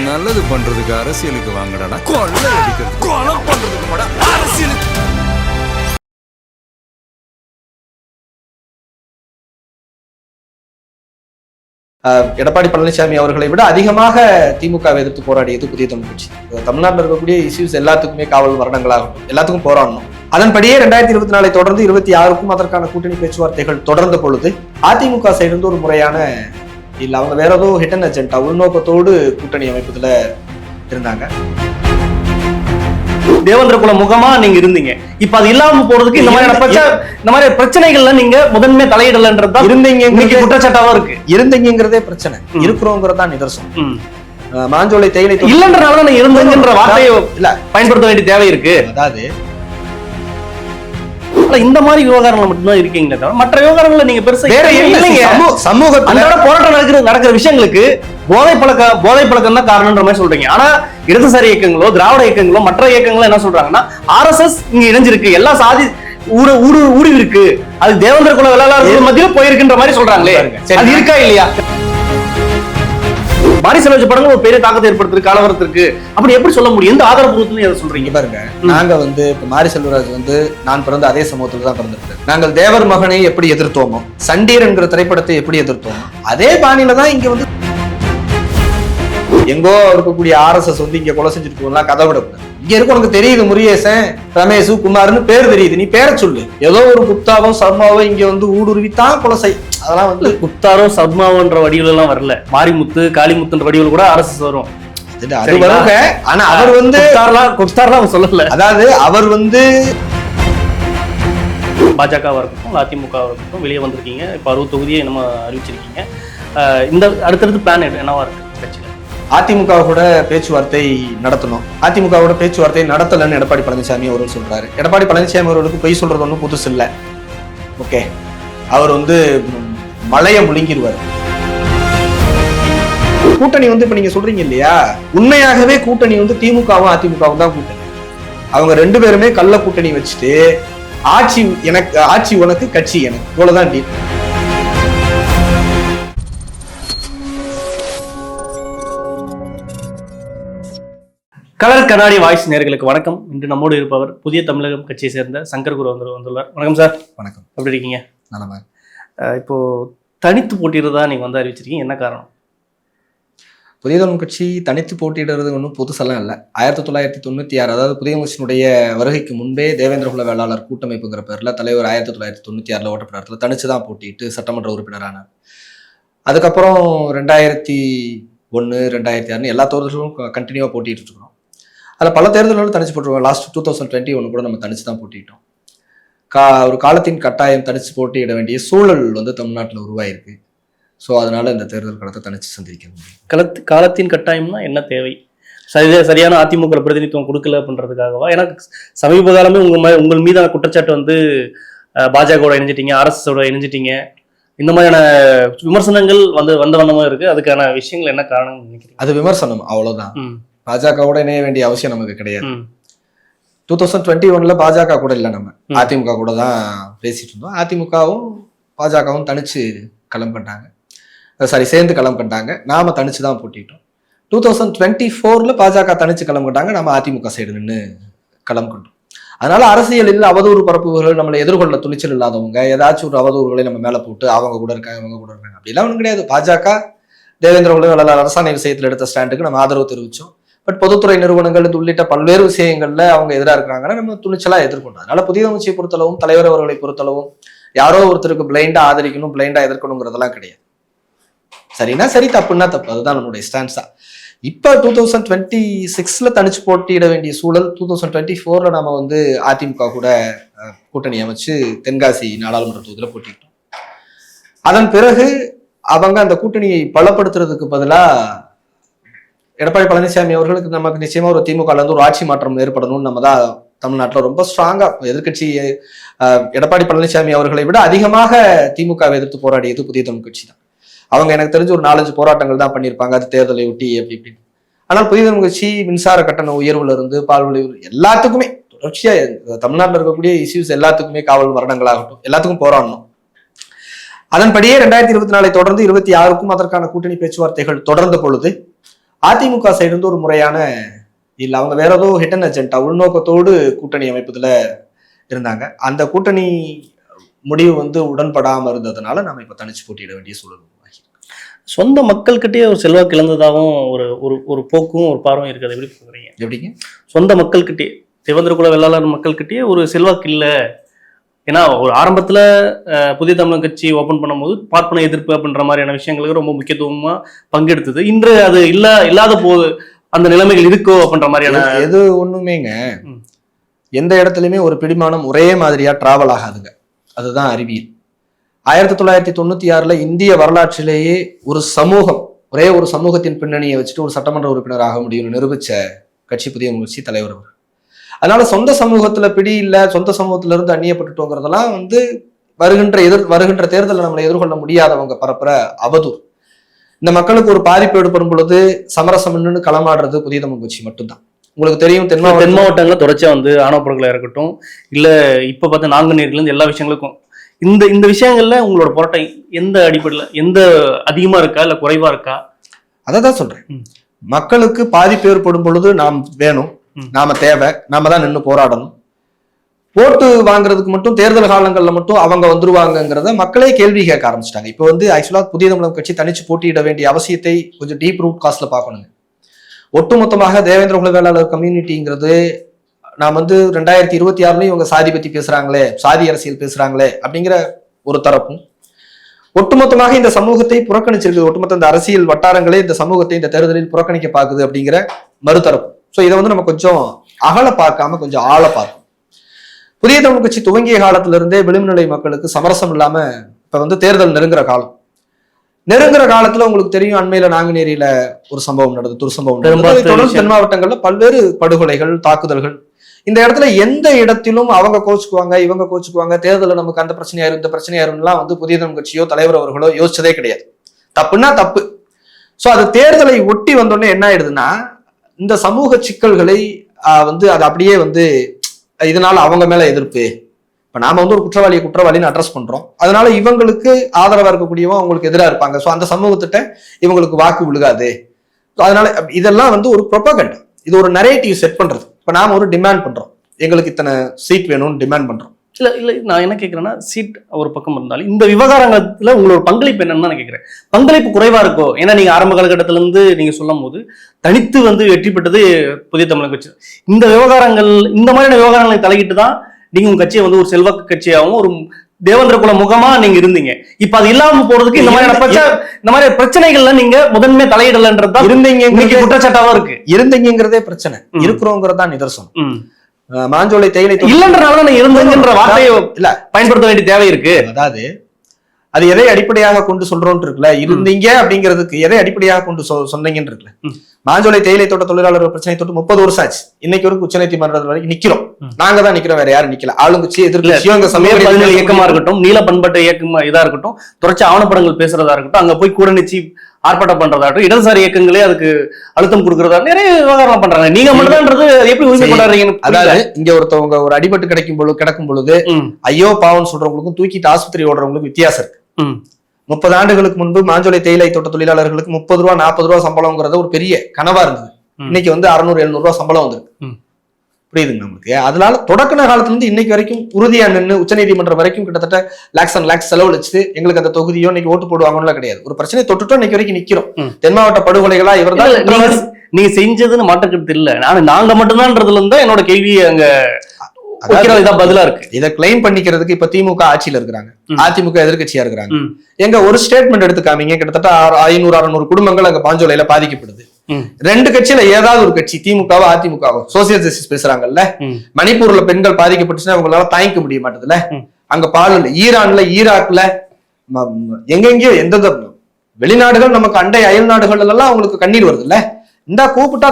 நல்லது பண்றதுக்கு அரசியலுக்கு வாங்கடா, கொள்ளை அடிக்கிறது கொலை பண்றதுக்கு அரசியலுக்கு. எடப்பாடி பழனிசாமி அவர்களை விட அதிகமாக திமுகவை எதிர்த்து போராடியது புதிய தமிழ் கட்சி. தமிழ்நாட்டில் இருக்கக்கூடிய இஷ்யூஸ் எல்லாத்துக்குமே காவல் மரணங்களாகட்டும் எல்லாத்துக்கும் போராடணும். அதன்படியே 2024 தொடர்ந்து 26க்கும் அதற்கான கூட்டணி பேச்சுவார்த்தைகள் தொடர்ந்த பொழுது அதிமுக சைடு ஒரு முறையான இல்ல அவங்க வேற ஏதோ ஹிடன் அஜெண்டா உள்நோக்கத்தோடு கூட்டணி அமைப்பதுல இருந்தாங்க. தேவேந்திர குல முகமா நீங்க இருந்தீங்க. இப்ப அது இல்லாம போறதுக்கு இந்த மாதிரி பிரச்சனைகள்ல நீங்க முதன்மை தலையிடலன்றதா இருந்தீங்க குற்றச்சாட்டாவா இருக்கு. இருந்தீங்கிறதே பிரச்சனை, இருக்கிறோங்கிறதா நிதர்சனம். மாஞ்சோலை தேயிலை இல்லன்றனால இருந்தீங்கன்ற வார்த்தையை இல்ல பயன்படுத்த வேண்டிய தேவை இருக்கு. அதாவது இந்த மாதிரி விவகாரங்கள் மட்டும்தான் இருக்கீங்களே தவிர மற்ற விவகாரங்கள்ல நீங்க பெருசா இல்லைங்க. சமூகத்தோட போராட்டம் நடக்கிற விஷயங்களுக்கு போதை பழக்கம் தான் காரணம்ன்ற மாதிரி சொல்றீங்க. ஆனா இடதுசாரி இயக்கங்களோ திராவிட இயக்கங்களோ மற்ற இயக்கங்களோ என்ன சொல்றாங்கன்னா RSS இங்க இணைஞ்சிருக்கு, எல்லா சாதி ஊடு இருக்கு, அது தேவேந்திர குல வேளாளர்கள் மத்தியில போயிருக்குன்ற மாதிரி சொல்றாங்களே, அது இருக்கா இல்லையா? மாரி செல்வராஜ் படங்கள் ஒரு பெரிய தாக்கத்தை ஏற்படுத்துறது கலவரத்திற்கு அப்படி எப்படி சொல்ல முடியும்? எந்த ஆதரவு சொல்றீங்க பாருங்க. நாங்க இப்ப மாரி செல்வராஜ் நான் பிறந்த அதே சமூகத்துல தான் பிறந்திருக்கேன். நாங்கள் தேவர் மகனை எப்படி எதிர்த்தோமோ, சண்டீர் என்கிற திரைப்படத்தை எப்படி எதிர்த்தோமோ, அதே பாணியில தான் இங்க எங்கோ இருக்கக்கூடிய RSS இங்க கொலை செஞ்சுட்டு போகலாம் கதை விடக்கூடாது. இங்க இருக்க உனக்கு தெரியுது, முருகேசன் ரமேஷ் குமார்னு பேர் தெரியுது, நீ பேரை சொல்லு. ஏதோ ஒரு குப்தாவோ சர்மாவோ இங்க ஊடுருவித்தான் கொலை செய். அதெல்லாம் குப்தாரோ சர்மாவோன்ற வடிவில் எல்லாம் வரல. மாரிமுத்து காளிமுத்துன்ற வடிவில் கூட RSS வரும். அது வருங்க. ஆனா அவர் குப்தார்லாம் சொல்லல. அதாவது அவர் பாஜகவா இருக்கட்டும் அதிமுகவா இருக்கட்டும் வெளியே வந்திருக்கீங்க. இப்ப 60 தொகுதியை நம்ம அறிவிச்சிருக்கீங்க. இந்த அடுத்தடுத்து பிளான் என்னவா இருக்கு கட்சியில? அதிமுக கூட பேச்சுவார்த்தை நடத்தணும். அதிமுகவோட பேச்சுவார்த்தை நடத்தலன்னு எடப்பாடி பழனிசாமி அவர்கள் சொல்றாரு. எடப்பாடி பழனிசாமி அவர்களுக்கு பொய் சொல்றது ஒன்றும் புதுசு இல்லை. ஓகே, அவர் மலையை முழுங்கிடுவார். கூட்டணி இப்ப நீங்க சொல்றீங்க இல்லையா, உண்மையாகவே கூட்டணி திமுகவும் அதிமுகவும் தான் கூட்டணி. அவங்க ரெண்டு பேருமே கள்ள கூட்டணி வச்சுட்டு ஆட்சி உனக்கு கட்சி எனக்கு இவ்வளவுதான் டீல். கலர் கண்ணாடி வாய்ஸ் நேயர்களுக்கு வணக்கம். இன்று நம்மோடு இருப்பவர் புதிய தமிழகம் கட்சியை சேர்ந்த சங்கர் குரு வந்துள்ளார். வணக்கம் சார். வணக்கம். எப்படி இருக்கீங்க? நலமா. இப்போ தனித்து போட்டிடுறதா நீங்க அறிவிச்சிருக்கீங்க, என்ன காரணம்? புதிய தமிழ் கட்சி தனித்து போட்டியிடுறது ஒன்றும் புதுசெல்லாம் இல்லை. 1996 அதாவது புதிய கட்சியினுடைய வருகைக்கு முன்பே தேவேந்திர குல வேளாளர் கூட்டமைப்புங்கிற பேர்ல தலைவர் 1996 ஓட்டப்பட்ட தனிச்சுதான் போட்டிட்டு சட்டமன்ற உறுப்பினரானார். அதுக்கப்புறம் 2001 2006 எல்லா தேர்தல்களும் கண்டினியூவா போட்டிட்டு இருக்கிறோம். அதில் பல தேர்தல்களும் தனிச்சு போட்டுருவோம். லாஸ்ட் 2021 கூட நம்ம தனிச்சு தான் போட்டிட்டோம். ஒரு காலத்தின் கட்டாயம் தனிச்சு போட்டியிட வேண்டிய சூழல் தமிழ்நாட்டில் உருவாயிருக்கு. ஸோ அதனால இந்த தேர்தல் களத்தை தனிச்சு சந்திக்க முடியும். காலத்தின் கட்டாயம்னா என்ன தேவை? சரியான அதிமுக பிரதிநிதித்துவம் கொடுக்கல அப்படின்றதுக்காகவா? ஏன்னா சமீப காலமே உங்கள் மீதான குற்றச்சாட்டு பாஜகவோட இணைஞ்சிட்டீங்க, RSSோட இணைஞ்சிட்டீங்க, இந்த மாதிரியான விமர்சனங்கள் வந்த வண்ணமா இருக்கு. அதுக்கான விஷயங்கள் என்ன காரணம் நினைக்கிறீங்க? அது விமர்சனம், அவ்வளவுதான். பாஜகவோட இணைய வேண்டிய அவசியம் நமக்கு கிடையாது. 2021 பாஜக கூட இல்லை, நம்ம அதிமுக கூட தான் பேசிட்டு இருந்தோம். அதிமுகவும் பாஜகவும் தனிச்சு களம் கண்டாங்க, சேர்ந்து களம் கண்டாங்க. நாம தனிச்சு தான் போட்டிட்டோம். 2024 பாஜக தனிச்சு களம் கண்டாங்க, நம்ம அதிமுக சைடு நின்று களம் கண்டோம். அதனால அரசியலில் அவதூறு பரப்புகள் நம்மளை எதிர்கொள்ள துணிச்சல் இல்லாதவங்க ஏதாச்சும் ஒரு அவதூறுகளை நம்ம மேல போட்டு அவங்க கூட இருக்காங்க அவங்க கூட இருக்காங்க அப்படிலாம் ஒன்றும் கிடையாது. பாஜக தேவேந்திர குல வேளாளர் அரசாணை விஷயத்தில் எடுத்த ஸ்டாண்டுக்கு நம்ம ஆதரவு தெரிவிச்சோம். பட் பொதுத்துறை நிறுவனங்கள் உள்ளிட்ட பல்வேறு விஷயங்கள்ல அவங்க எதிராக இருக்கிறாங்கன்னா நம்ம துணிச்சலா எதிர்கொண்டோம். அதனால புதிய கட்சியை பொறுத்தளவும் தலைவர் அவர்களை பொறுத்தளவும் யாரோ ஒருத்தருக்கு பிளைண்டா ஆதரிக்கணும் பிளைண்டா எதிர்க்கணுங்கிறதெல்லாம் கிடையாது. சரின்னா சரி, தப்புன்னா தப்பு, அதுதான் நம்மளுடைய ஸ்டான்ஸா. இப்ப 2026 தனிச்சு போட்டியிட வேண்டிய சூழல். 2024 நாம அதிமுக கூட கூட்டணி அமைச்சு தென்காசி நாடாளுமன்ற தொகுதியில போட்டிட்டோம். அதன் பிறகு அவங்க அந்த கூட்டணியை பலப்படுத்துறதுக்கு பதிலா எடப்பாடி பழனிசாமி அவர்களுக்கு நமக்கு நிச்சயமா ஒரு திமுகல ஒரு ஆட்சி மாற்றம் ஏற்படணும்னு நம்ம தான் தமிழ்நாட்டில் ரொம்ப ஸ்ட்ராங்கா எதிர்கட்சி எடப்பாடி பழனிசாமி அவர்களை விட அதிகமாக திமுகவை எதிர்த்து போராடியது புதிய தமிழ் கட்சி தான். அவங்க எனக்கு தெரிஞ்சு ஒரு 4-5 போராட்டங்கள் தான் பண்ணியிருப்பாங்க, அது தேர்தலை ஒட்டி அப்படி இப்படின்னு. ஆனால் புதிய தமிழ் கட்சி மின்சார கட்டண உயர்வுல இருந்து பால் விலை எல்லாத்துக்குமே தொடர்ச்சியா தமிழ்நாட்டில் இருக்கக்கூடிய இஷ்யூஸ் எல்லாத்துக்குமே காவல் மரணங்களாகட்டும் எல்லாத்துக்கும் போராடணும். அதன்படியே 2024 தொடர்ந்து 26க்கும் அதற்கான கூட்டணி பேச்சுவார்த்தைகள் தொடர்ந்த பொழுது அதிமுக சைடு இருந்து ஒரு முறையான இல்ல அவங்க வேற ஏதோ ஹிடன் அஜெண்டா உள்நோக்கத்தோடு கூட்டணி அமைப்பதுல இருந்தாங்க. அந்த கூட்டணி முடிவு வந்து உடன்படாம இருந்ததுனால நம்ம இப்ப தனிச்சு போட்டியிட வேண்டிய சூழல் உருவாகி. சொந்த மக்கள்கிட்டயே ஒரு செல்வாக்கு இழந்ததாகவும் ஒரு போக்கும் ஒரு பார்வையும் இருக்குது. எப்படி பாக்குறீங்க? எப்படிங்க? சொந்த மக்கள்கிட்டே, தேவேந்திர குல வெள்ளாளர் மக்கள்கிட்டயே ஒரு செல்வாக்கு இல்லை. ஏன்னா ஒரு ஆரம்பத்துல புதிய தமிழர் கட்சி ஓபன் பண்ணும்போது பார்ப்பன எதிர்ப்பு அப்படின்ற மாதிரியான விஷயங்களுக்கு ரொம்ப முக்கியத்துவமா பங்கெடுத்தது. இன்று அது இல்லாத போது அந்த நிலைமைகள் இருக்கோ அப்படின்ற மாதிரியான எது ஒண்ணுமேங்க எந்த இடத்துலயுமே ஒரு பிடிமானம் ஒரே மாதிரியா டிராவல் ஆகாதுங்க. அதுதான் அறிவியல். 1996 இந்திய வரலாற்றிலேயே ஒரு சமூகம் ஒரே ஒரு சமூகத்தின் பின்னணியை வச்சுட்டு ஒரு சட்டமன்ற உறுப்பினர் ஆக முடியும்னு நிரூபிச்ச கட்சி புதிய முயற்சி தலைவர் அவர். அதனால சொந்த சமூகத்துல பிடி இல்ல, சொந்த சமூகத்துல இருந்து அந்நியப்பட்டுட்டோங்கிறதெல்லாம் வந்து வருகின்ற தேர்தலில் நம்மளை எதிர்கொள்ள முடியாதவங்க பரப்புற அவதூறு. இந்த மக்களுக்கு ஒரு பாதிப்பு ஏற்படும் பொழுது சமரசம்னு களமாடுறது புதிய தமிழ் கட்சி மட்டும்தான். உங்களுக்கு தெரியும், தென் மாவட்டங்கள்ல தொடர்ச்சியா வந்து ஆணவ படுகொலையா இருக்கட்டும், இல்ல இப்ப பார்த்த நாங்குநேரில இருந்து எல்லா விஷயங்களுக்கும் இந்த விஷயங்கள்ல உங்களோட போராட்டம் எந்த அடிப்படையில, எந்த அதிகமா இருக்கா இல்ல குறைவா இருக்கா? அததான் சொல்றேன். மக்களுக்கு பாதிப்பு ஏற்படும் பொழுது நாம் வேணும், நாம தேவை, நாம தான் நின்று போராடணும். ஓட்டு வாங்குறதுக்கு மட்டும் தேர்தல் காலங்கள்ல மட்டும் அவங்க வந்துருவாங்கிறத மக்களே கேள்வி கேட்க ஆரம்பிச்சிட்டாங்க. இப்போ வந்து ஆக்சுவலா புதிய தமிழர் கட்சி தனிச்சு போட்டியிட வேண்டிய அவசியத்தை கொஞ்சம் டீப் ரூட் காஸ்ட்ல பார்க்கணுங்க. ஒட்டுமொத்தமாக தேவேந்திர குல வேளாளர் கம்யூனிட்டிங்கிறது நான் வந்து 2026 இவங்க சாதி பத்தி பேசுறாங்களே, சாதி அரசியல் பேசுறாங்களே அப்படிங்கிற ஒரு தரப்பும், ஒட்டுமொத்தமாக இந்த சமூகத்தை புறக்கணிச்சிருக்கு, ஒட்டுமொத்த இந்த அரசியல் வட்டாரங்களே இந்த சமூகத்தை இந்த தேர்தலில் புறக்கணிக்க பாக்குது அப்படிங்கிற மறுதரப்பு. ஸோ இதை வந்து நம்ம கொஞ்சம் அகல பார்க்காம கொஞ்சம் ஆழ பார்க்கணும். புதிய தமிழ் கட்சி துவங்கிய காலத்துல இருந்தே விளிம்புநிலை மக்களுக்கு சமரசம் இல்லாம இப்ப வந்து தேர்தல் நெருங்குற காலத்துல உங்களுக்கு தெரியும், அண்மையில நாங்குநேரியில ஒரு சம்பவம் நடந்தது, துர்சம்பவம் நடந்தது. தொடர்ந்து தென் மாவட்டங்கள்ல பல்வேறு படுகொலைகள், தாக்குதல்கள். இந்த இடத்துல எந்த இடத்திலும் அவங்க கோச்சுக்குவாங்க, இவங்க கோச்சுக்குவாங்க, தேர்தலில் நமக்கு அந்த பிரச்சனையாயிரும் இந்த பிரச்சனையாயிரும்லாம் வந்து புதிய தமிழ் கட்சியோ தலைவர் அவர்களோ யோசிச்சதே கிடையாது. தப்புன்னா தப்பு. ஸோ அது தேர்தலை ஒட்டி வந்தோடனே என்ன ஆயிடுதுன்னா, இந்த சமூக சிக்கல்களை வந்து அது அப்படியே வந்து இதனால அவங்க மேல எதிர்ப்பு. இப்ப நாம வந்து ஒரு குற்றவாளின்னு அட்ரஸ் பண்றோம், அதனால இவங்களுக்கு ஆதரவா இருக்கக்கூடியவங்க அவங்களுக்கு எதிராக இருப்பாங்க. ஸோ அந்த சமூகத்திட்ட இவங்களுக்கு வாக்கு விழுகாது. அதனால இதெல்லாம் வந்து ஒரு ப்ரொபகண்டா, இது ஒரு நரேட்டிவ் செட் பண்றது. இப்ப நாம ஒரு டிமாண்ட் பண்றோம், எங்களுக்கு இத்தனை சீட் வேணும்னு டிமாண்ட் பண்றோம். இல்ல நான் என்ன கேட்கிறேன்னா, சீட் ஒரு பக்கம் இருந்தாலும் இந்த விவகாரத்துல உங்களோட பங்களிப்பு என்னன்னு நான் கேட்கிறேன். பங்களிப்பு குறைவா இருக்கோ? ஏன்னா நீங்க ஆரம்ப காலகட்டத்தில இருந்து நீங்க சொல்லும் போது தனித்து வந்து வெற்றி பெற்றது புதிய தமிழர் கட்சி. இந்த விவகாரங்கள், இந்த மாதிரியான விவகாரங்களை தலையிட்டு தான் நீங்க உங்க கட்சியை வந்து ஒரு செல்வாக்கு கட்சியாகவும் ஒரு தேவேந்திர குல முகமா நீங்க இருந்தீங்க. இப்ப அது இல்லாம போறதுக்கு இந்த மாதிரி பிரச்சனைகள்ல நீங்க முதன்மை தலையிடலன்றதுதான் இருந்தீங்க குற்றச்சாட்டாவும் இருக்கு. இருந்தீங்கிறதே பிரச்சனை, இருக்கிறோங்கிறதா நிதர்சனம். மாஞ்சோலை தேயிலை இல்லன்றனால இருந்ததுன்ற வார்த்தையை இல்ல பயன்படுத்த வேண்டிய தேவை இருக்கு. அதாவது அது எதை அடிப்படையாக கொண்டு சொல்றோம்னு இருக்குல்ல, இருந்தீங்க அப்படிங்கிறதுக்கு எதை அடிப்படையாக கொண்டு சொன்னீங்கன்னு இருக்குல்ல. மாஞ்சோலை தேயிலை தோட்ட தொழிலாளர்கள் பிரச்சனை தொட்டு 30 வருஷம் ஆச்சு. இன்னைக்கு வரைக்கும் உச்சநீதிமன்றம் வரைக்கும் நிக்கிறோம். நாங்க தான் நிக்கிறோம், வேற யாரும் நிக்கல. ஆளுங்கட்சி எதிர்ப்பு இயக்கமா இருக்கட்டும், நீல பண்பட்ட இயக்கமா இதா இருக்கட்டும், தொடர்ச்சி ஆவணப்படங்கள் பேசுறதா இருக்கட்டும், அங்க போய் கூட நிச்சு ஆர்ப்பாட்டம் பண்றதாகட்டும், இடதுசாரி இயக்கங்களே அதுக்கு அழுத்தம் கொடுக்கறதா நிறைய விவகாரம் பண்றாங்க. நீங்க மட்டும்தான்றது எப்படி உரிமை கொண்டாடுறீங்க? அதாவது இங்க ஒருத்தவங்க ஒரு அடிபட்டு கிடக்கும் பொழுது ஐயோ பாவம் சொல்றவங்களுக்கும் தூக்கிட்டு ஆஸ்பத்திரி ஓடுறவங்களுக்கும் வித்தியாசம் இருக்கு. 30 ஆண்டுகளுக்கு முன்பு மாஞ்சோலை தேயிலை தோட்ட தொழிலாளர்களுக்கு 30 ரூபா 40 ரூபா சம்பளம்ங்கிறது ஒரு பெரிய கனவா இருந்தது. இன்னைக்கு வந்து 600-700 ரூபா சம்பளம் வந்திருக்கு. புரியுதுங்க நமக்கு. அதனால தொடக்க காலத்துல இருந்து இன்னைக்கு வரைக்கும் உறுதியா நின்று உச்சநீதிமன்றம் வரைக்கும் கிட்டத்தட்ட லாக்ஸ் அண்ட் லாக்ஸ் செலவழிச்சு எங்களுக்கு அந்த தொகுதியோ இன்னைக்கு ஓட்டு போடுவாங்கன்னு கிடையாது. ஒரு பிரச்சனை தொட்டுட்டோம், இன்னைக்கு வரைக்கும் நிக்கிறோம். தென் மாவட்ட படுகொலைகளா இவர்தான் நீங்க செஞ்சதுன்னு மாற்றக்கிறது இல்ல, நாங்க மட்டும்தான்றதுல இருந்தா என்னோட கேள்வி அங்க பதிலா இருக்கு. இதை கிளைம் பண்ணிக்கிறதுக்கு இப்ப திமுக ஆட்சியில இருக்கிறாங்க, அதிமுக எதிர்கட்சியா இருக்கிறாங்க. எங்க ஒரு ஸ்டேட்மெண்ட் எடுத்து காமிங்க, கிட்டத்தட்ட 500-600 குடும்பங்கள் அங்க பாஞ்சோலையில பாதிக்கப்படுது. 2 கட்சியில ஏதாவது ஒரு கட்சி, திமுகவோ அதிமுகவோ சோசியல் ஜஸ்டிஸ் பேசுறாங்கல்ல. மணிப்பூர்ல பெண்கள் பாதிக்கப்பட்டுச்சுன்னா அவங்களால தாங்கிக்க முடிய மாட்டதுல. அங்க பால் ஈரான்ல, ஈராக்ல, எங்கெங்கயோ எந்தெந்த வெளிநாடுகள் நமக்கு அண்டை அயல் நாடுகள் எல்லாம் அவங்களுக்கு கண்ணீர் வருது இல்ல. இந்த கூப்பிட்டா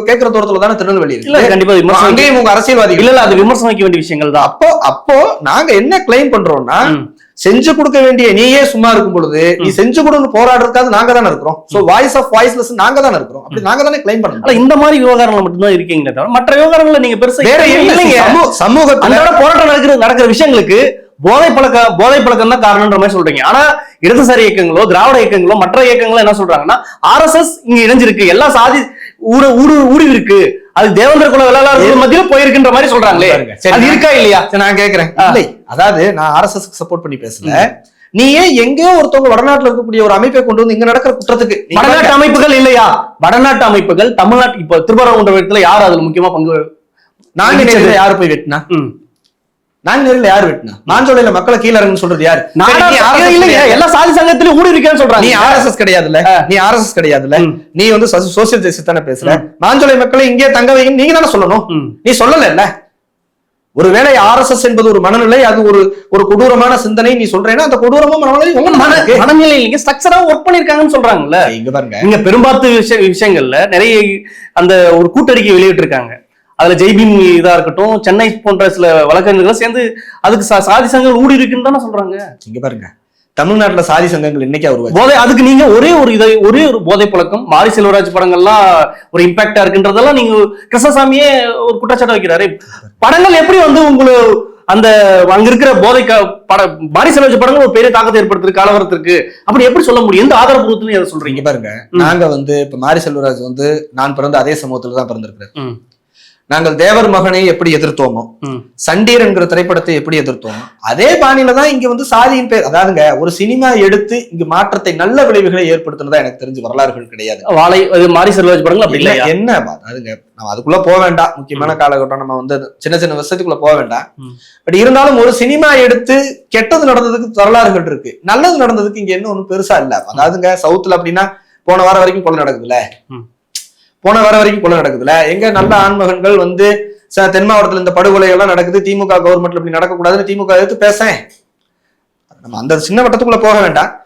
கேட்கிற தூரத்துல தானே திருநெல்வேலி இருக்கு. கண்டிப்பா அங்கேயும் உங்க அரசியல்வாதிகள் இல்ல, அது விமர்சனிக்க வேண்டிய விஷயங்கள் தான். அப்போ நாங்க என்ன கிளைம் பண்றோம்னா, செஞ்சு கொடுக்க வேண்டிய நீயே சும்மா இருக்கும் பொழுது நீ செஞ்சு கொடுன்னு போராடுறதுக்காக நாங்க தானே இருக்கிறோம். சோ வாய்ஸ் ஆஃப் வாய்ஸ்லெஸ் நாங்க தானே இருக்கிறோம். அப்படி நாங்க தானே கிளைம் பண்ணணும். இந்த மாதிரி விவகாரங்கள் மட்டும்தான் இருக்கீங்களே தவிர மற்ற விவகாரங்கள்ல நீங்க பெருசா சமூகத்தோட போராட்டம் நடக்கிற விஷயங்களுக்கு போதை பழக்கம் தான் காரணம்ன்ற மாதிரி சொல்றீங்க. ஆனா இடதுசாரி இயக்கங்களோ திராவிட இயக்கங்களோ மற்ற இயக்கங்களோ என்ன சொல்றாங்கன்னா RSS இங்க இணைஞ்சிருக்கு, எல்லா சாதி ஊடி இருக்கு, அது தேவேந்திர குல வேளாளர்கள் மத்தியில போயிருக்குன்ற மாதிரி சொல்றாங்களே, அது இருக்கா இல்லையா? நான் கேக்குறேன். இல்லை, அதாவது நான் RSSக்கு சப்போர்ட் பண்ணி பேசல. நீ ஏன் எங்கேயோ ஒருத்தவங்க வடநாட்டுல இருக்கக்கூடிய ஒரு அமைப்பை கொண்டு வந்து இங்க நடக்கிற குற்றத்துக்கு வடநாட்டு அமைப்புகள் இல்லையா? வடநாட்டு அமைப்புகள் தமிழ்நாட்டு இப்ப திருப்பரங்குன்றத்துல யார் அதுல முக்கியமா பங்கு? நாங்குநேரில யாரு போய் வெட்டினா? நாங்குநேரில யாரு வெட்டினா? மாஞ்சோலையில மக்களை கீழ இறங்குன்னு சொல்றது யாரு? எல்லா சாதி சங்கத்திலும் ஊடி இருக்கேன்னு சொல்றாங்க. நீ RSS கிடையாதுல்ல, நீ RSS கிடையாதுல்ல, நீ வந்து சோசியல் ஜஸ்டிஸ் தானே பேசுற. மாஞ்சோலை மக்களை இங்கே தங்க வைங்க நீங்க தானே சொல்லணும், நீ சொல்லல. ஒருவேளை RSS என்பது ஒரு மனநிலை, அது ஒரு கொடூரமான சிந்தனை நீ சொல்றேன்னா அந்த கொடூரமும் மனநிலை ஸ்ட்ரக்சரா ஒர்க் பண்ணிருக்காங்கன்னு சொல்றாங்கல்ல. இங்க பாருங்க, இங்க பெரும்பாத்து விஷயங்கள்ல நிறைய அந்த ஒரு கூட்டறிக்கை வெளியிட்டு இருக்காங்க. அதுல ஜெய்பீம் இதா இருக்கட்டும், சென்னை போன்ற சில வழக்கறிஞர்கள் சேர்ந்து அதுக்கு சாதி சங்கங்கள் ஊடி இருக்குன்னு தானே சொல்றாங்க. இங்க பாருங்க, தமிழ்நாட்டுல சாதி சங்கங்கள் இன்னைக்கு போதை, அதுக்கு நீங்க ஒரே ஒரு போதை பழக்கம் மாரி செல்வராஜ் படங்கள்லாம் ஒரு இம்பாக்டா இருக்குன்றதெல்லாம் நீங்க கிருஷ்ணசாமியே ஒரு குற்றச்சாட்டு வைக்கிறாரு. படங்கள் எப்படி வந்து உங்களுக்கு அந்த அங்க இருக்கிற போதை மாரி செல்வராஜ் படங்கள் ஒரு பெரிய தாக்கத்தை ஏற்படுத்துறது கலவரத்திற்கு, அப்படி எப்படி சொல்ல முடியும்? எந்த ஆதாரபூர்வத்துல சொல்றீங்க? பாருங்க, நாங்க வந்து இப்ப மாரி செல்வராஜ் வந்து நான் பிறந்த அதே சமூகத்துல தான் பிறந்திருக்கிறேன். நாங்கள் தேவர் மகனை எப்படி எதிர்த்தோமோ, சண்டீர் என்கிற திரைப்படத்தை எப்படி எதிர்த்தோமோ, அதே பாணியில தான் இங்க வந்து சாதியின் பேர், அதாவதுங்க ஒரு சினிமா எடுத்து இங்க மாற்றத்தை நல்ல விளைவுகளை ஏற்படுத்தினதா எனக்கு தெரிஞ்சு வரலாறுகள் கிடையாது. வாழை மாரி செல்வராஜ் படங்கள் அப்படி இல்லை. என்ன அதுங்க, நம்ம அதுக்குள்ள போக வேண்டாம், முக்கியமான காலகட்டம், நம்ம வந்து சின்ன சின்ன விஷயத்துக்குள்ள போக வேண்டாம். பட் இருந்தாலும் ஒரு சினிமா எடுத்து கெட்டது நடந்ததுக்கு வரலாறுகள் இருக்கு, நல்லது நடந்ததுக்கு இங்க என்ன ஒண்ணும் பெருசா இல்ல. அதாவதுங்க சவுத்துல அப்படின்னா போன வாரம் வரைக்கும் கொலை நடக்குதுல்ல, எங்க நல்ல ஆண்மகன்கள் வந்து தென் மாவட்டத்துல இந்த படுகொலை எல்லாம் நடக்குது, திமுக கவர்மெண்ட்ல இப்படி நடக்கக்கூடாதுன்னு திமுக எடுத்து பேசேன். நம்ம அந்த சின்ன வட்டத்துக்குள்ள போக வேண்டாம்.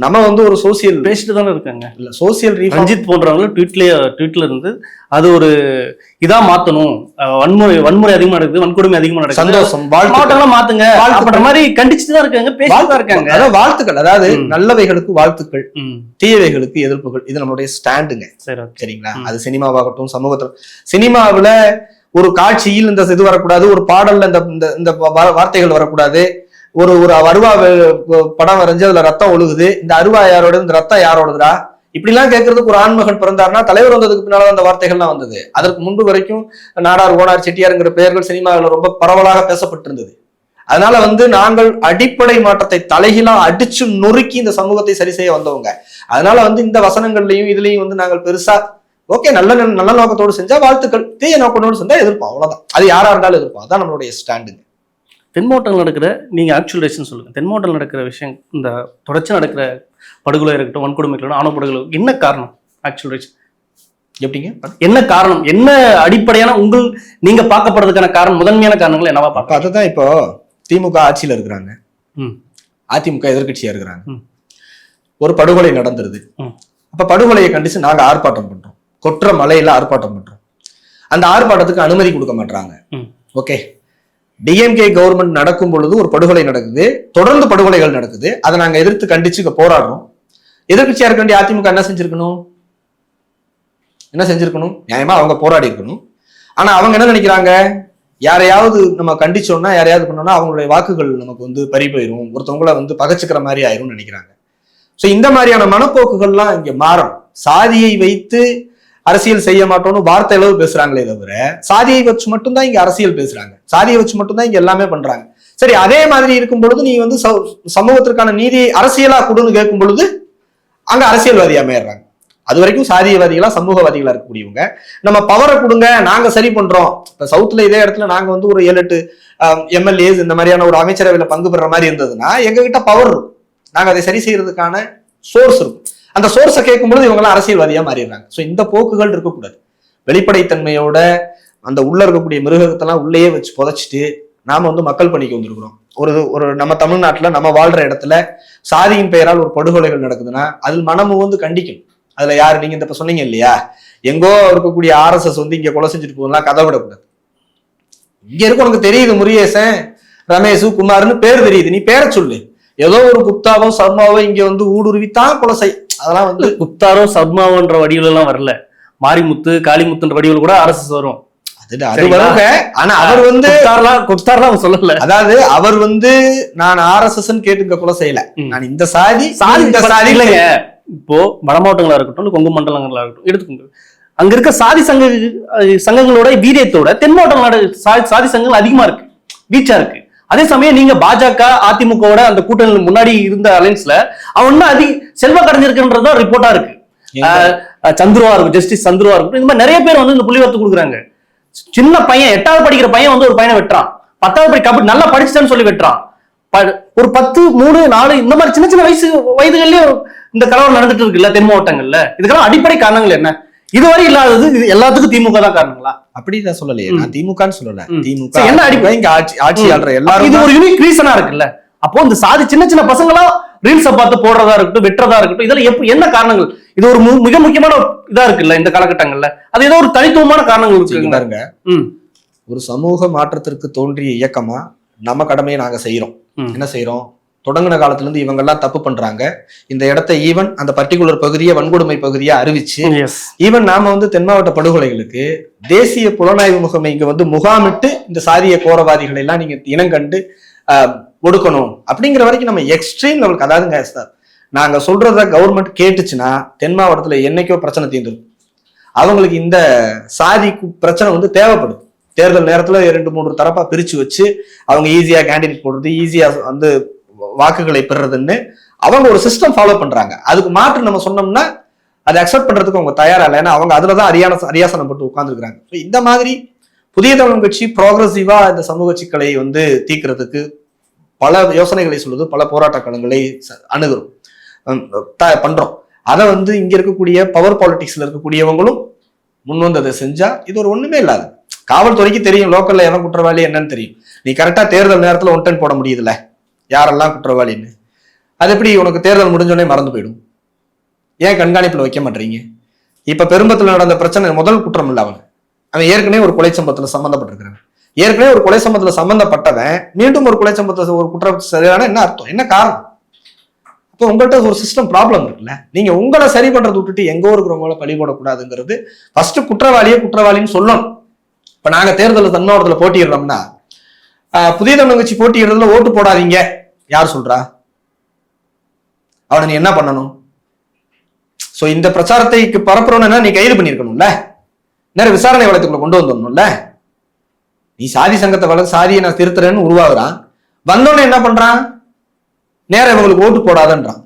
நம்ம வந்து ஒரு சோசியல் பேசிட்டு தானே இருக்காங்க. இல்ல சோசியல் ரஞ்சித் போன்றவங்க ட்வீட்ல இருந்து அது ஒரு இதா மாத்தணும், வன்முறை அதிகமா நடக்குது, வன்கொடுமை அதிகமா நடக்குது, சந்தோஷம் மாவட்டம்லாம் மாத்துங்க அப்படின்ற மாதிரி கண்டிச்சுட்டு தான் இருக்காங்க, பேசிட்டு தான் இருக்காங்க. அதாவது வாழ்த்துக்கள், அதாவது நல்லவைகளுக்கு வாழ்த்துக்கள், தீயவைகளுக்கு எதிர்ப்புகள், இது நம்மளுடைய ஸ்டாண்டுங்க. சரிங்களா? அது சினிமாவாகட்டும், சமூகத்துல சினிமாவுல ஒரு காட்சியில் இந்த இது வரக்கூடாது, ஒரு பாடல்ல இந்த வார்த்தைகள் வரக்கூடாது, ஒரு அருவா படம் வரைஞ்சு அதுல ரத்தம் ஒழுகுது, இந்த அருவா யாரோட, இந்த ரத்தம் யாரோடதுடா, இப்படி எல்லாம் கேட்கறதுக்கு ஒரு ஆண்மகன் பிறந்தாருன்னா தலைவர் வந்ததுக்கு பின்னால அந்த வார்த்தைகள்லாம் வந்தது. அதற்கு முன்பு வரைக்கும் நாடார், ஓனார், செட்டியாருங்கிற பெயர்கள் சினிமாவில் ரொம்ப பரவலாக பேசப்பட்டிருந்தது. அதனால வந்து நாங்கள் அடிப்படை மாற்றத்தை தலைகீழா அடிச்சு நொறுக்கி இந்த சமூகத்தை சரி செய்ய வந்தவங்க. அதனால வந்து இந்த வசனங்கள்லயும் இதுலயும் வந்து நாங்கள் பெருசா ஓகே நல்ல நோக்கத்தோடு செஞ்சா வாழ்த்துக்கள், தீய நோக்கத்தோடு செஞ்சா எதிர்ப்போம், அவ்வளவுதான். அது யாரா இருந்தாலும் எதிர்ப்போம், அதான் நம்மளுடைய ஸ்டாண்டுங்க. தென் மாவட்டங்கள் நடக்கிற, நீங்க ஆக்சுவலேஷன் சொல்லுங்க, தென் மாவட்டங்கள் நடக்கிற விஷயம், இந்த தொடர்ச்சி நடக்கிற படுகொலை இருக்கட்டும், வன்கொடுமைகள், ஆணவ படுகொலை, என்ன காரணம்? ஆக்சுவலேஷன் எப்படிங்க, என்ன காரணம், என்ன அடிப்படையான நீங்க பார்க்கப்படுறதுக்கான காரணம், முதன்மையான காரணங்கள் என்னவா பார்க்க? அதுதான் இப்போ திமுக ஆட்சியில இருக்கிறாங்க, அதிமுக எதிர்கட்சியா இருக்கிறாங்க, ஒரு படுகொலை நடந்துருது. அப்ப படுகொலையை கண்டிச்சு நாங்க ஆர்ப்பாட்டம் பண்றோம், கொற்ற மலையில ஆர்ப்பாட்டம் பண்றோம். அந்த ஆர்ப்பாட்டத்துக்கு அனுமதி கொடுக்க மாட்டாங்க. ஓகே, டிஎம்கே கவர்மெண்ட் நடக்கும் பொழுது ஒரு படுகொலை நடக்குது, தொடர்ந்து படுகொலைகள் நடக்குது, அதை நாங்க எதிர்த்து கண்டிச்சு போராடுறோம். எதிர்கட்சியா இருக்க வேண்டிய அதிமுக என்ன செஞ்சிருக்கணும்? நியாயமா அவங்க போராடி இருக்கணும். ஆனா அவங்க என்ன நினைக்கிறாங்க, யாரையாவது நம்ம கண்டிச்சோம்னா, யாரையாவது பண்ணோம்னா அவங்களுடைய வாக்குகள் நமக்கு வந்து பறி போயிடும், ஒருத்தவங்களை வந்து பகைச்சுக்கிற மாதிரி ஆயிரும் நினைக்கிறாங்க. சோ இந்த மாதிரியான மனப்போக்குகள்லாம் இங்க மாறும். சாதியை வைத்து அரசியல் செய்ய மாட்டோம்னு வார்த்தை அளவு பேசுறாங்களே தவிர சாதியை வச்சு மட்டும்தான் இங்க அரசியல் பேசுறாங்க, சாதியை வச்சு மட்டும்தான் இங்க எல்லாமே பண்றாங்க. சரி, அதே மாதிரி இருக்கும் பொழுது நீ வந்து சமூகத்திற்கான நீதியை அரசியலா கொடுன்னு கேட்கும் பொழுது அங்க அரசியல்வாதியா அமையறாங்க. அது வரைக்கும் சாதியவாதிகளா சமூகவாதிகளா இருக்கக்கூடியவங்க நம்ம பவரை கொடுங்க, நாங்க சரி பண்றோம். இப்ப சவுத்துல இதே இடத்துல நாங்க வந்து ஒரு 7-8 எம்எல்ஏஸ் இந்த மாதிரியான ஒரு அமைச்சரவையில பங்கு பெற மாதிரி இருந்ததுன்னா எங்க கிட்ட பவர் இருக்கும், நாங்க அதை சரி செய்யறதுக்கான சோர்ஸ் இருக்கும். அந்த சோர்ஸை கேட்கும்பொழுது இவங்கெல்லாம் அரசியல்வாதியா மாறிடுறாங்க. ஸோ இந்த போக்குகள் இருக்கக்கூடாது. வெளிப்படைத்தன்மையோட அந்த உள்ள இருக்கக்கூடிய மிருகத்தெல்லாம் உள்ளேயே வச்சு புதைச்சிட்டு நாம வந்து மக்கள் பணிக்கு வந்திருக்கிறோம். ஒரு நம்ம தமிழ்நாட்டுல நம்ம வாழ்ற இடத்துல சாதியின் பெயரால் ஒரு படுகொலைகள் நடக்குதுன்னா அதில் மனமும் வந்து கண்டிக்கணும். அதுல யாரு, நீங்க இந்த சொன்னீங்க இல்லையா, எங்கோ இருக்கக்கூடிய RSS வந்து இங்க கொலை செஞ்சுட்டு போகலாம், கதை விடக்கூடாது. இங்க இருக்க உனக்கு தெரியுது, முருகேசன், ரமேஷ், குமார்னு பேர் தெரியுது, நீ பேரை சொல்லு. ஏதோ ஒரு குப்தாவோ சர்மாவோ இங்க வந்து ஊடுருவித்தான் கொலை செய். அதெல்லாம் வந்து குப்தாரோ சர்மாவோன்ற வடிவில் எல்லாம் வரல, மாரிமுத்து, காளிமுத்துன்ற வடிவில் கூட RSS வரும். அது வருங்க. ஆனா அவர் வந்து கொத்தாரெல்லாம் சொல்லல. அதாவது அவர் வந்து நான் RSS கேட்டுக்க கூட செய்யல, நான் இந்த சாதி இந்த சாதி இல்லைங்க. இப்போ வட மாவட்டங்களா இருக்கட்டும், கொங்கு மண்டலங்களா இருக்கட்டும் எடுத்துக்கோங்க, அங்க இருக்க சாதி சங்கங்களோட வீரியத்தோட தென் மாவட்ட சாதி சங்கங்கள் அதிகமா இருக்கு, வீச்சா இருக்கு. அதே சமயம் நீங்க பாஜக அதிமுகவோட அந்த கூட்டணி முன்னாடி இருந்த அலைன்ஸ்ல அவன் செல்வ கடைஞ்சிருக்குன்றதுதான் ரிப்போர்ட்டா இருக்கு. சந்துருவா இருக்கும், ஜஸ்டிஸ் சந்துருவா இருக்கும், இந்த மாதிரி நிறைய பேர் வந்து இந்த புள்ளிவரத்து கொடுக்குறாங்க. சின்ன பையன் 8வது படிக்கிற பையன் வந்து ஒரு பையனை வெட்டுறான், 10வது கபடி நல்லா படிச்சுட்டான்னு சொல்லி வெட்டுறான். ஒரு 10, 3, 4 இந்த மாதிரி சின்ன சின்ன வயதுகள்லயும் இந்த கலவரம் நடந்துட்டு இருக்குல்ல தென் மாவட்டங்கள்ல. இதுக்கெல்லாம் அடிப்படை காரணங்கள் என்ன? இதுவரை இல்லாதது இது எல்லாத்துக்கும் திமுக தான் காரணங்களா? அப்படி நான் சொல்லலையே, நான் திமுகன்னு சொல்லல. திமுக என்ன அடிப்படை இங்க ஆட்சி ஆள்ற எல்லாரும் இது ஒரு யூனிக் ரீசனா இருக்குல்ல. அப்போ இந்த சாதி சின்ன சின்ன பசங்களா ரீல்ஸ பார்த்து போடுறதா இருக்கட்டும், வெட்டுறதா இருக்கட்டும், இதெல்லாம் என்ன காரணங்கள்? இது ஒரு மிக முக்கியமான இதா இருக்குல்ல இந்த காலகட்டங்கள்ல. அது ஏதோ ஒரு தனித்துவமான காரணங்கள் இருக்கு. ஒரு சமூக மாற்றத்திற்கு தோன்றிய இயக்கமா நம்ம கடமையை நாங்க செய்யறோம். என்ன செய்யறோம்? தொடங்கின காலத்துல இருந்து இவங்க எல்லாம் தப்பு பண்றாங்க, இந்த இடத்த ஈவன் அந்த பர்டிகுலர் பகுதியை வன்கொடுமை பகுதியா அறிவிச்சு, ஈவன் நாம வந்து தென் மாவட்ட படுகொலைகளுக்கு தேசிய புலனாய்வு முகமை இங்க வந்து முகாமிட்டு இந்த சாதிய கோரவாதிகளை எல்லாம் நீங்க இனங்கண்டு ஒடுக்கணும் அப்படிங்கிற வரைக்கும் நம்ம எக்ஸ்ட்ரீம் லெவலுக்கு, அதாவதுங்க சார், நாங்க சொல்றத கவர்மெண்ட் கேட்டுச்சுன்னா தென் மாவட்டத்துல என்னைக்கோ பிரச்சனை தீர்ந்துடும். அவங்களுக்கு இந்த சாதி பிரச்சனை வந்து தேவைப்படுது. தேர்தல் நேரத்துல 2-3 தரப்பா பிரிச்சு வச்சு அவங்க ஈஸியா கேண்டிடேட் போடுறது, ஈஸியா வந்து வாக்குகளை பெறுறதுன்னு அவங்க ஒரு சிஸ்டம் ஃபாலோ பண்றாங்க. அதுக்கு மாற்று நம்ம சொன்னோம்னா அதை அக்செப்ட் பண்றதுக்கு அவங்க தயாரா இல்லை. ஏன்னா அவங்க அதுலதான் அரியாசனம் போட்டு உட்கார்ந்துருக்காங்க. இந்த மாதிரி புதிய தமிழ் கட்சி ப்ரோக்ரஸிவா இந்த சமூக சிக்கலை வந்து தீர்க்கிறதுக்கு பல யோசனைகளை சொல்லுது, பல போராட்ட களங்களை அணுகிறோம், பண்றோம். அதை வந்து இங்க இருக்கக்கூடிய பவர் பாலிடிக்ஸ்ல இருக்கக்கூடியவங்களும் முன் வந்து அதை செஞ்சா இது ஒரு ஒண்ணுமே இல்லாது. காவல்துறைக்கு தெரியும் லோக்கல்ல எவன் குற்றவாளி என்னன்னு தெரியும். நீ கரெக்டா தேர்தல் நேரத்துல 110 போட முடியுதுல்ல யாரெல்லாம் குற்றவாளின்னு. அது எப்படி உனக்கு தேர்தல் முடிஞ்சோடனே மறந்து போயிடும்? ஏன் கண்காணிப்புல வைக்க மாட்டீங்க? இப்ப பெரும்பத்துல நடந்த பிரச்சனை முதல் குற்றம் இல்ல, அவன் ஏற்கனவே ஒரு கொலை சம்பவத்துல சம்பந்தப்பட்டிருக்கிறான். ஏற்கனவே ஒரு கொலை சம்பவத்துல சம்பந்தப்பட்டவன் மீண்டும் ஒரு கொலை சம்பவத்துல ஒரு குற்றம் சரியான என்ன அர்த்தம், என்ன காரணம்? அப்போ உங்கள்கிட்ட ஒரு சிஸ்டம் ப்ராப்ளம் இருக்குல்ல. நீங்க உங்களை சரி பண்றதை விட்டுட்டு எங்கோ இருக்கிறவங்கள பழி போடக்கூடாதுங்கிறது ஃபர்ஸ்ட் குற்றவாளின்னு சொல்லணும். இப்ப நாங்க தேர்தல் தன்னாவட்டத்துல போட்டிடுறோம்னா புதிய தமிழ் கட்சி போட்டியிடுறதுல ஓட்டு போடாதீங்க யார் சொல்றா? அவனை நீ என்ன பண்ணணும்? சோ இந்த பிரச்சாரத்தை பரப்புறோம்னா நீ கைது பண்ணிருக்கணும்ல, நேர விசாரணை வளத்துக்குள்ள கொண்டு வந்துடணும்ல. நீ சாதி சங்கத்தை வளர்த்து சாதியை நான் திருத்துறேன்னு உருவாகுறான், வந்தோடனே என்ன பண்றான்? நேரம் இவங்களுக்கு ஓட்டு போடாதன்றான்.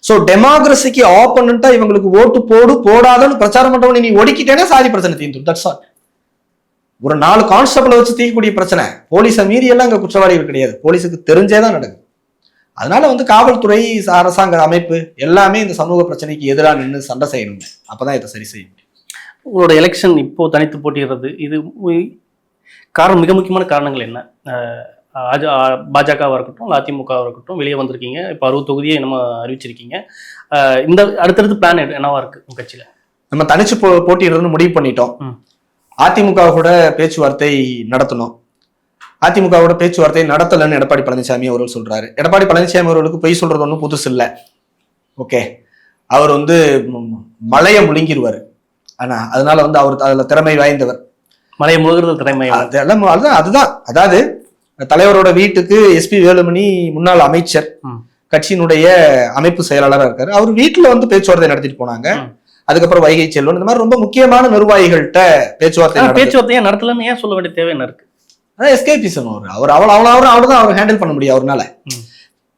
சோ டெமோக்ரஸிக்கு ஆப்போனண்டா இவங்களுக்கு ஓட்டு போடாதன்னு பிரச்சாரம் பண்றவங்க நீ ஒடுக்கிட்டேன்னா சாதி பிரச்சனை தீர்ந்துடும். That's all. ஒரு 4 கான்ஸ்டபிளை வச்சு தீர்க்கக்கூடிய பிரச்சனை. போலீஸை மீறி எல்லாம் இங்க குற்றவாளிகள் கிடையாது, போலீஸுக்கு தெரிஞ்சேதான் நடக்குது. அதனால வந்து காவல்துறை, அரசாங்க அமைப்பு எல்லாமே இந்த சமூக பிரச்சனைக்கு எதிராக நின்று சண்டை செய்யணும். அப்பதான் இதை சரி செய்ய முடியும். உங்களோட எலெக்ஷன் இப்போ தனித்து போட்டிடுறது இது காரணம், மிக முக்கியமான காரணங்கள் என்ன? பாஜகவா இருக்கட்டும், அதிமுகவா இருக்கட்டும், வெளியே வந்திருக்கீங்க. இப்போ 60 தொகுதியை நம்ம அறிவிச்சிருக்கீங்க. இந்த அடுத்தடுத்து பிளான் என்னவா இருக்கு உங்க கட்சியில? நம்ம தனிச்சு போட்டிடுறதுன்னு முடிவு பண்ணிட்டோம். அதிமுக கூட பேச்சுவார்த்தை நடத்தணும். அதிமுகவோட பேச்சுவார்த்தை நடத்தலன்னு எடப்பாடி பழனிசாமி அவர்கள் சொல்றாரு. எடப்பாடி பழனிசாமி அவர்களுக்கு பொய் சொல்றது ஒன்றும் புதுசு இல்லை. ஓகே, அவர் வந்து மலையை முழுங்கிடுவாரு. ஆனா அதனால வந்து அவர் அதுல திறமை வாய்ந்தவர். மலையை முழுகிறது திறமை அதுதான். அதாவது தலைவரோட வீட்டுக்கு எஸ்பி வேலுமணி முன்னாள் அமைச்சர், கட்சியினுடைய அமைப்பு செயலாளராக இருக்காரு. அவர் வீட்டுல வந்து பேச்சுவார்த்தை நடத்திட்டு போனாங்க. அதுக்கப்புறம் வைகை செல்வன், இந்த மாதிரி ரொம்ப முக்கியமான நிர்வாகிகள்கிட்ட பேச்சுவார்த்தையை நடத்தலன்னு ஏன் சொல்ல வேண்டிய தேவை என்ன இருக்கு? அதான் எஸ்கேபிசம். அவர்தான் அவர் ஹேண்டில் பண்ண முடியும். அவர்னால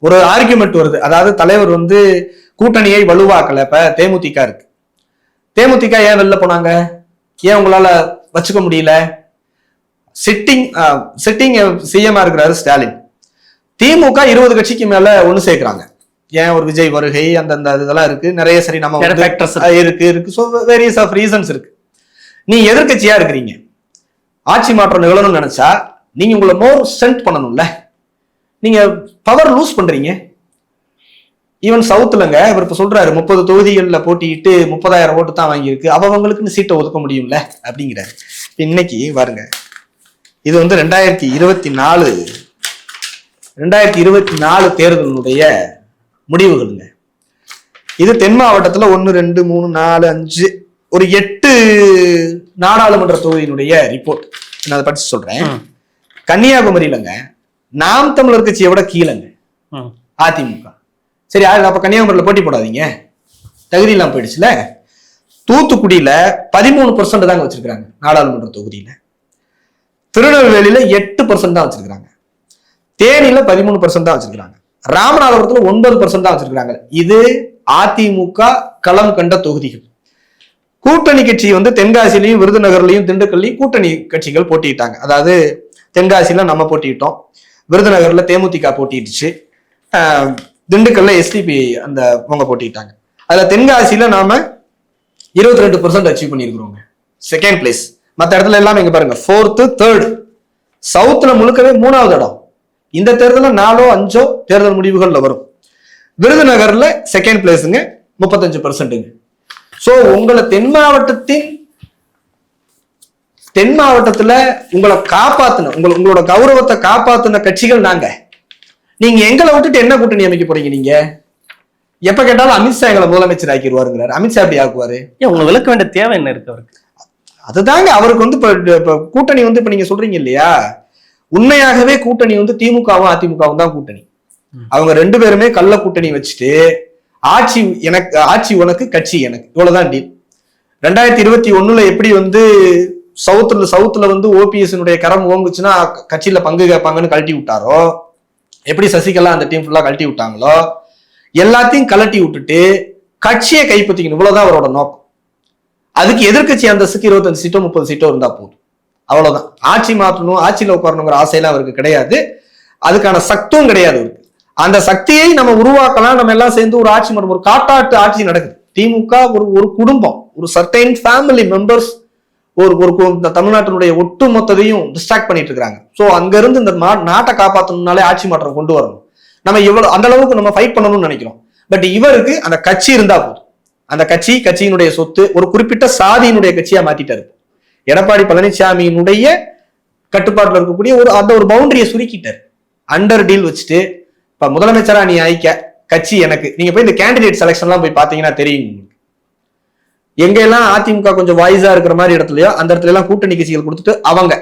ஒரு ஆர்குமெண்ட் வருது. அதாவது தலைவர் வந்து கூட்டணியை வலுவாக்கல. இப்ப தேமுதிக இருக்கு, தேமுதிக ஏன் வெளில போனாங்க? ஏன் உங்களால வச்சுக்க முடியல? சிட்டிங் சிஎம்ஆ இருக்கிறாரு ஸ்டாலின். திமுக 20 கட்சிக்கு மேல ஒண்ணு சேர்க்கிறாங்க. ஏன்? ஒரு விஜய் வருகை, அந்த இதெல்லாம் இருக்கு நிறைய. சரி, நம்ம இருக்கு. சோ வேரியஸ் ஆஃப் ரீசன்ஸ் இருக்கு. நீ எதிர்கட்சியா இருக்கிறீங்க, ஆட்சி மாற்றம் நிகழணும்னு நினைச்சா நீங்க உங்களை மோர் ஸ்ட்ரென்த் பண்ணணும்ல. நீங்க பவர் லூஸ் பண்றீங்க. ஈவன் சவுத்துலங்க இவர் இப்ப சொல்றாரு 30 தொகுதிகளில் போட்டிட்டு 30,000 ஓட்டு தான் வாங்கியிருக்கு, அவங்களுக்குன்னு சீட்டை ஒதுக்க முடியும்ல அப்படிங்கிறாரு. இன்னைக்கு பாருங்க, இது வந்து 2024 தேர்தலுடைய முடிவுகளுங்க. இது தென் மாவட்டத்துல 1, 2, 3, 4, 5 ஒரு 8 நாடாளுமன்ற தொகுதியினுடைய ரிப்போர்ட் நான் அதை படிச்சு சொல்றேன். கன்னியாகுமரியிலங்க நாம் தமிழர் கட்சியை விட கீழங்க அதிமுக. சரி, அப்ப கன்னியாகுமரியில போட்டி போடாதீங்க, தகுதி இல்லாம போயிடுச்சுல. தூத்துக்குடியில 13% தாங்க வச்சிருக்காங்க நாடாளுமன்ற தொகுதியில. திருநெல்வேலியில 8% தான் வச்சிருக்காங்க. தேனியில 13% தான் வச்சிருக்காங்க. ராமநாதபுரத்துல 9% தான் வச்சிருக்காங்க. இது அதிமுக களம் கண்ட தொகுதிகள். கூட்டணி கட்சி வந்து தென்காசிலையும் விருதுநகர்லையும் திண்டுக்கல்லையும் கூட்டணி கட்சிகள் போட்டிட்டாங்க. அதாவது தென்காசியில நம்ம போட்டிட்டோம், விருதுநகர்ல தேமுதிக போட்டிடுச்சு, திண்டுக்கல்ல எஸ்டிபி அந்த அவங்க போட்டிட்டாங்க. அதுல தென்காசியில நாம 22% அச்சீவ் பண்ணிருக்கிறோங்க, செகண்ட் பிளேஸ். மற்ற இடத்துல எல்லாம் இங்க பாருங்க 4th 3rd. சவுத்துல முழுக்கவே 3வது இடம். இந்த தேர்தலில் 4ஓ 5ஓ தேர்தல் முடிவுகள்ல வரும். விருதுநகர்ல செகண்ட் பிளேஸுங்க, 35%. சோ உங்களை தென் மாவட்டத்துல உங்களை காப்பாத்தின உங்களோட கௌரவத்தை காப்பாத்தின கட்சிகள் நாங்க. நீங்க எங்களை விட்டுட்டு என்ன கூட்டணி அமைக்க போறீங்க? நீங்க எப்ப கேட்டாலும் அமித்ஷா எங்களை முதலமைச்சர் ஆக்கிடுவாருங்கிறாரு. அமித்ஷா எப்படி ஆக்குவாரு? உங்க விளக்க வேண்டிய தேவை என்ன இருக்கு அவருக்கு? அதுதாங்க அவருக்கு வந்து இப்ப கூட்டணி வந்து இப்ப நீங்க சொல்றீங்க இல்லையா, உண்மையாகவே கூட்டணி வந்து திமுகவும் அதிமுகவும் தான் கூட்டணி. அவங்க 2 பேருமே கள்ள கூட்டணி வச்சுட்டு ஆட்சி உனக்கு கட்சி எனக்கு, இவ்வளவுதான் டீல். 2021 எப்படி வந்து சவுத்துல வந்து ஓபிஎஸ் கரம் ஓங்குச்சுன்னா கட்சியில பங்கு கேட்பாங்கன்னு கழட்டி விட்டாரோ, எப்படி சசிகலா அந்த டீம் ஃபுல்லா கழட்டி விட்டாங்களோ, எல்லாத்தையும் கலட்டி விட்டுட்டு கட்சியை கைப்பற்றிக்கணும், இவ்வளவுதான் அவரோட நோக்கம். அதுக்கு எதிர்கட்சி அந்தஸ்துக்கு 25 சீட்டோ 30 சீட்டோ இருந்தா போதும், அவ்வளவுதான். ஆட்சி மாற்றணும், ஆட்சியில உட்காரணுங்கிற ஆசையெல்லாம் அவருக்கு கிடையாது, அதுக்கான சக்தியும் கிடையாது அவருக்கு. அந்த சக்தியை நம்ம உருவாக்கலாம், நம்ம எல்லாம் சேர்ந்து ஒரு ஆட்சி மரம், ஒரு காட்டாட்டு ஆட்சி நடக்குது. திமுக ஒரு குடும்பம், ஒரு சர்டைன் ஃபேமிலி மெம்பர்ஸ் ஒரு தமிழ்நாட்டினுடைய ஒட்டு மொத்தத்தையும் டிஸ்ட்ராக்ட் பண்ணிட்டு இருக்காங்க. சோ அங்க இருந்து இந்த நாட்டை காப்பாற்றணும்னாலே ஆட்சி மாற்றம் கொண்டு வரணும். நம்ம இவ்வளவு அந்த அளவுக்கு நம்ம ஃபைட் பண்ணணும்னு நினைக்கிறோம். பட் இவருக்கு அந்த கட்சி இருந்தா போதும். அந்த கட்சியினுடைய சொத்து ஒரு குறிப்பிட்ட சாதியினுடைய கட்சியா மாத்திட்டாரு. எடப்பாடி பழனிசாமியினுடைய கட்டுப்பாட்டுல இருக்கக்கூடிய ஒரு பவுண்டரியை சுருக்கிட்டாரு. அண்டர் டீல் வச்சுட்டு இப்ப முதலமைச்சரா நீ ஆயிக்க, கட்சி எனக்கு. நீங்க போய் இந்த கேண்டிடேட் செலக்ஷன் எல்லாம் போய் பாத்தீங்கன்னா தெரியும் உங்களுக்கு. எங்கெல்லாம் அதிமுக கொஞ்சம் வாய்ஸா இருக்கிற மாதிரி இடத்துலயோ அந்த இடத்துல எல்லாம் கூட்டணி கட்சிகள் கொடுத்துட்டு அவங்க